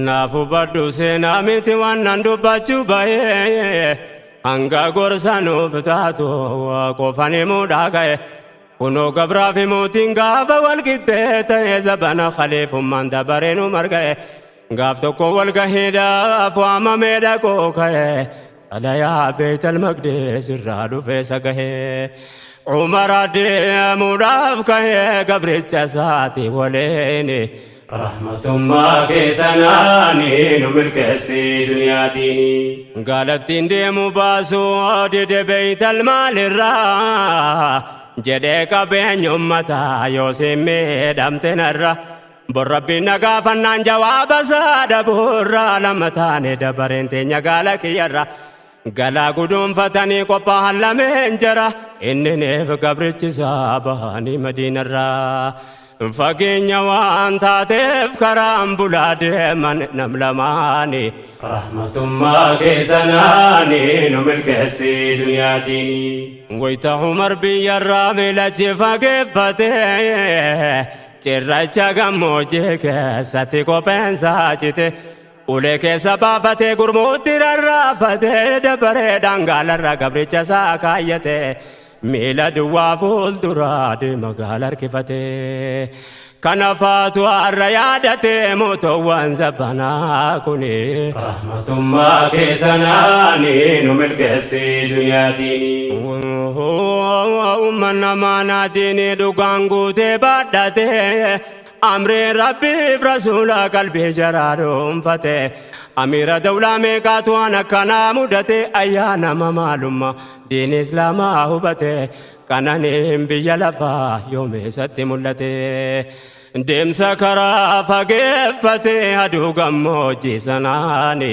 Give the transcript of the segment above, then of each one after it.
Naafu baddu seenaa miti waan nan dubbachuu bahe hanga gorsa nuuf taatu qofaan himuudhaa ga'e kunoo gabraa fi mootiin gaafa wal qixxee ta'e zabana khaliifummaan dabaree nu marga'e gaaf tokko wal gahiidhaaf waamamee dhaqoo ka'e dhalayaa beetal maqdees irraa dhufee sagahee Umar adeemuudhaaf ka'e gabricha isaati waleeni Rahmatummaa keessanaani nu milkeessi duniyaa diini Gaalattiin deemu baasuu dide beeytal maalirraa jedhee qabeenya ummataa yoo simmiidhamte narra borrabbiin nagaafannaan jawaaba isaa dhabuurraa lama taane dabareen teenya gaala kiyyarra galaa guduunfatanii qophaa'an lameen jara inni neef gabrichi isaa bahanii madiinarraa fageenya waan taateef karaan bulaa deeman nam lamaani Rahmatummaa keessanaani nu milkeessi duniyaa diini wayita Umar biyyarraa miilachi fageeffate cirracha gammoojjii keessatti kopheensaa cite ulee keessa baafatee gurmuutti rarraafate dabaree dhangaalarra gabricha isaa kaayyate Mila duwwaa fuulduraa deema gaala harkifate kana faatu har'a yaadate mootoowwan zabbanaa kuni Rahmatummaa keessanaani nu milkeessi duniyaa diini umman namaanaa diini dhugaan guutee baadhate amri rabbiif rasuula qalbii jaraa dhuunfate Amira dawlaa meeqaatu waan akkanaa mudate ayyaana maalummaa diini islaamaa hubate kananiin biyya lafaa yoomeessatti mul'ate deemsa karaa fageeffate aduu gammoojjii sanaani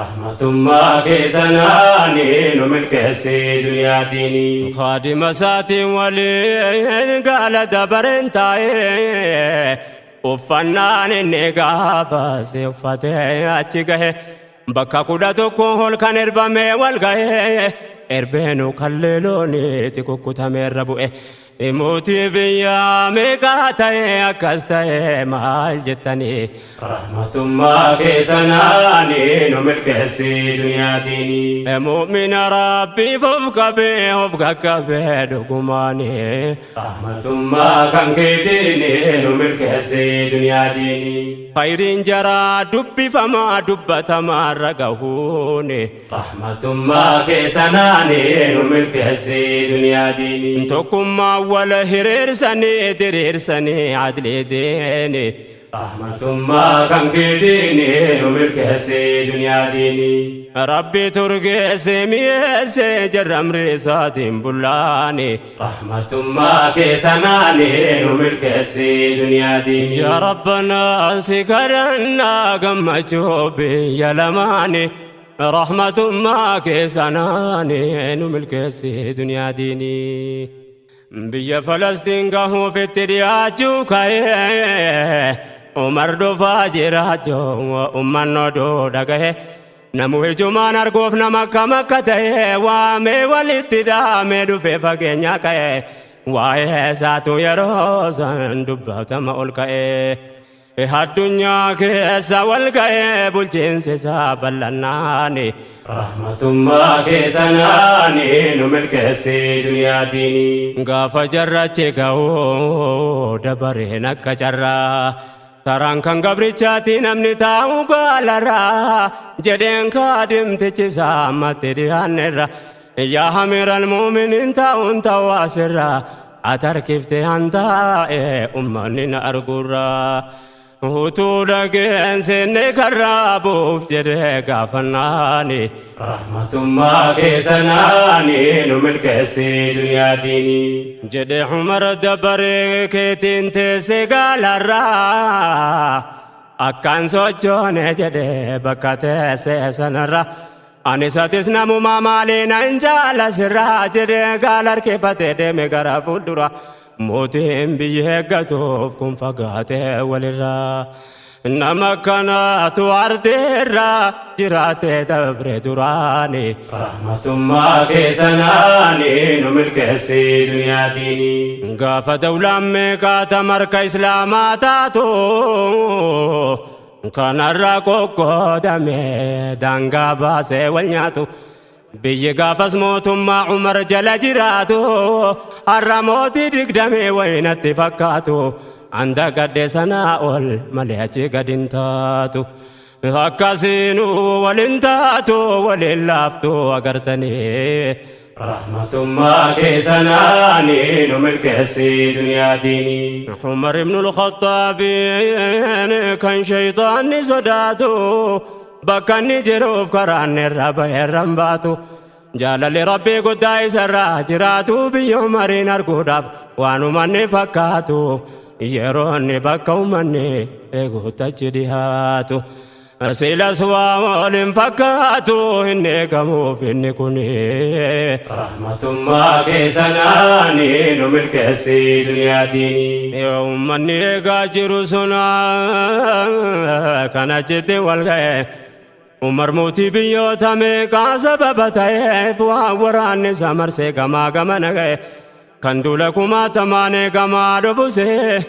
Rahmatummaa keessanaani nu milkeessi duniyaa diini Khaadima isaatiin waliin gaala dabareen taa'ee uffannaan inni gaafase uffatee achi gahe bakka 11 holkan erbamee wal gahe erbeenu kalleelooniiti kukkutameerra bu'e mootii biyyaa meeqaa ta'e akkas ta'e maal jettanii Rahmatummaa keessanaani nu milkeessi duniyaa diini mu'mina rabbiif of qabee of gaggabee dhugumaani Rahmatummaa kan keetiini nu milkeessi duniyaa diini khayriin jaraa dubbifamaa dubbatamaa ragahuuni Rahmatummaa keessanaani nu milkeessi duniyaa diini tokkummaa wala hiriirsanii diriirsanii adli deeni Rahmatummaa kan keetiini nu milkeessi duniyaa diini Rabbi turgeesse mi'eesse jarramri isaatiin bullaani Rahmatummaa keessanaani nu milkeessi duniyaa diini yaa Rabbanaa si kadhannaa gammachuu biyya lamaani Rahmatummaa keessanaani nu milkeessi duniyaa diini Biyya Falastiin gahuuf itti dhiyaachuu ka'ee Umar dhufaa jiraachuu ummanni oduu dhagahe namu hijumaan arguuf nama akkam akka ta'e waamee walitti dhaamee dhufee fageenya ka'e waa'ee isaatu yeroo san dubbatama ol ka'e addunyaa keessa wal ga'ee bulchiinsi isaa bal'annaani Rahmatummaa keessanaani nu milkeessi duniyaa diini gaafa jarrachi ga'uu dabareen akka carraa taraan kan gabrichaati namni taa'u gaalarraa jedheen kaadimtichi isaa ammatti dhiyaannerra yaa amiiral mu'miniin taa'uun ta'u asirraa ati harkiftee hantaa'e ummanni na arguurraa utuu dhageensinni karraabuuf jedhee gaafannaani Rahmatummaa keessanaani nu milkeessi duniyaa diini jedhe Umar dabaree keetiin teesse gaalarraa akkaan sochoone jedhe bakka teesse sanarra anis atis namumaa maaliina hin jaalasirraa jedhe gaala harkifatee deeme gara fuuldura mootiin biyya eeggatuuf kun fagaatee walirraa nama kanaatu ardeerra jiraate dabre duraani rahmatummaa keessanaani nu milkeessi duniyaa diini gaafa dawlaan meeqaata marka islaamaa taatu kanarra qoqqoodame daangaa baasee wal nyaatu biyyi gaafas mootummaa Umar jala jiraatu har'a mootii digdamee waynatti fakkaatu anda gadde sanaa ol malee achi gadin taatu akkasiinu walin taatu walin laaftu agartanii rahmatummaa keessanaani nu milkeessi duniyaa diini Umar ibnul Khattaabiin kan shayxaanni sodaatu bakka inni jiruuf karaan irra baheerran baatu jaalalli rabbii guddaa isarraa jiraatu biyya Umariin arguudhaaf waan uummanni fakkaatu yeroo inni bakka uummanni eeguutti achi dhihaatu silas waa waliin fakkaatu hin eegamuuf inni kuni rahmatummaa keessanaani nu milkeessi duniyaa diini uummanni eegaa jiru suna kan achitti wal ga'e Umar mootii biyyoota meeqaa sababa ta'eef waan waraanni isa marsee gamaa gamana ga'e kan duula kumaatamaan eegamaa dhufusee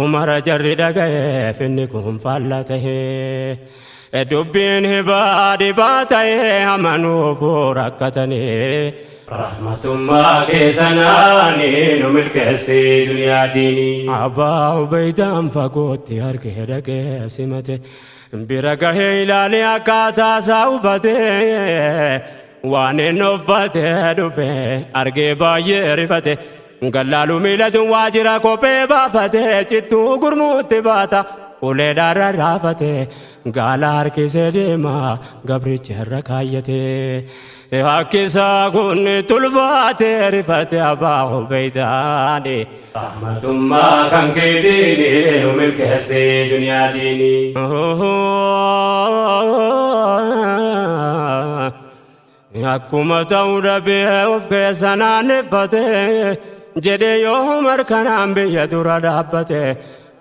Umar jarri dhaga'eef inni kun faalla tahee dubbiin hibaa dhibaa ta'ee amanuuf rakkatanii rahmatummaa keessanaani nu milkeessi duniyaa diini Abbaa Ubaydaan fagootti argee dhagee simate bira gahee ilaalee akkaataa isaa hubatee waan inni uffatee dhufe argee baay'ee rifate gallaaluu miilatuun waajjira kophee baafatee cittuu gurmuutti baata ulee dhaarra raafate gaala harkisee deema gabricha irra kaayyate hakkisaa kun tulfaate rifate Abbaa Ubaydaani rahmatummaa kan keetiini nu milkeessi duniyaa diini akkuma ta'uu dhabee of keessa naanneffate jedhee yoo Umar kanaan biyya dura dhaabbate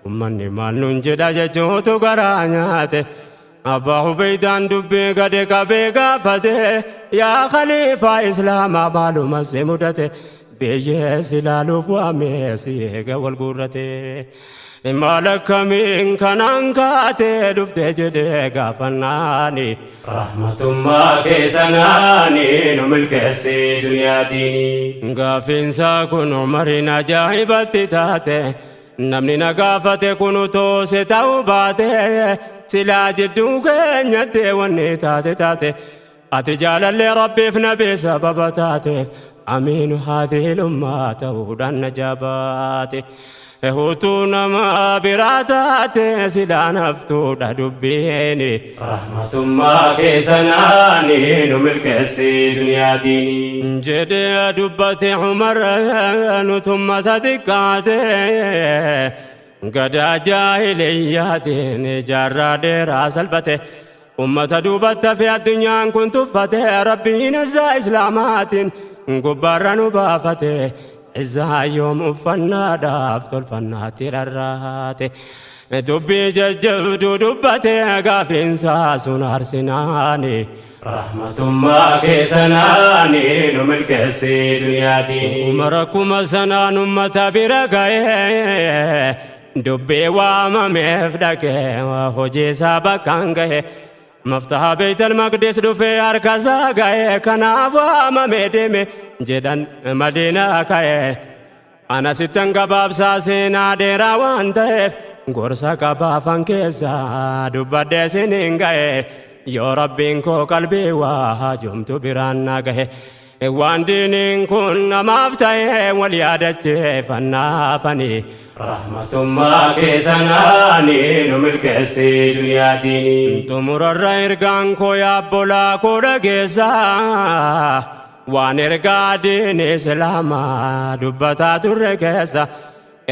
ummanni maal nun jedha jechuutu garaa nyaate Abbaa Ubaydaan dubbii gade qabee gaafate yaa khaliifaa islaamaa maaluma si mudate biyyee si ilaaluuf waamee si eega wal guurrate maal akkamiin kanaan kaate dhufte jedhee gaafannaani rahmatummaa keessanaani nu milkeessi duniyaa diini gaafiinsaa kun Umariin ajaa'ibatti taate namni na gaafate kun toose ta'uu baate silaa jidduu keenyatti wanni taate ati jaalallee rabbiif nabii sababa taate amiinu haadhiil ummaa ta'uudhaan na jaabaate hutuu nama biraa taate silaa naftuudha dubbiini rahmatummaa keessanaani nu milkeessi duniyaa diini jedhee dubbate Umar nutummata xiqqaate gadaa jaahiliyyaatiin jaarraa dheeraa salphate ummata duubatti fi addunyaan kun tuffate rabbiin isaa islaamaatiin gubbaarra nu baafate izaa yoom uffannaadhaaf tolfannaatti rarraate dubbii jajjabduu dubbate gaafiinsaa sun arsinaani rahmatummaa keessanaani nu milkeessi duniyaa diini Umar akkuma sanaan ummata bira ga'ee dubbii waamameef dhaqee hojii isaa bakkaan ga'e maftaha Beeytal Maqdis dhufee harkasaa ga'e kanaaf waamamee deeme jedhan Madiinaa ka'e ana sittan gabaabsaa seenaa dheeraa waan ta'eef gorsa qabaafan keessaa dubbadhee siniin ga'e yoo rabbiin koo qalbii waa jumtu biraan na gahe waan diiniin kun namaaf ta'e wal yaadacheeffannaafanii rahmatummaa keessanaani nu milkeessi duniyaa diini xumurarra ergaan koo yaabbolaa koo dhageessaa waan ergaa diini islaamaa dubbataa turre keessa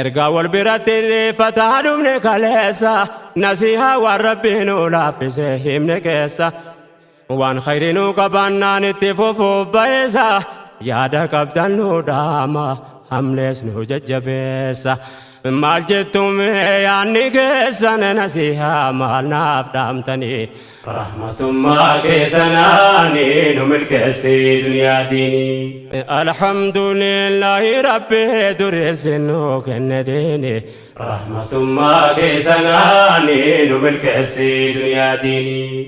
ergaa wal biratti dhiyeeffataa dhufne kaleessa nasihaa waan rabbiin nu laaffise himne keessa waan khayrinuu qabaannaan itti fufuuf ba'eessa yaada qabdan nu dhaama hamlees nu jajjabeessa maal jettume yaanni keessan nasihaa maal naaf dhaamtanii rahmatummaa keessanaani nu milkeessi duniyaa diinii alhamdulillahi rabbi dureessin nu kenne diini rahmatummaa keessanaani nu milkeessi duniyaa diinii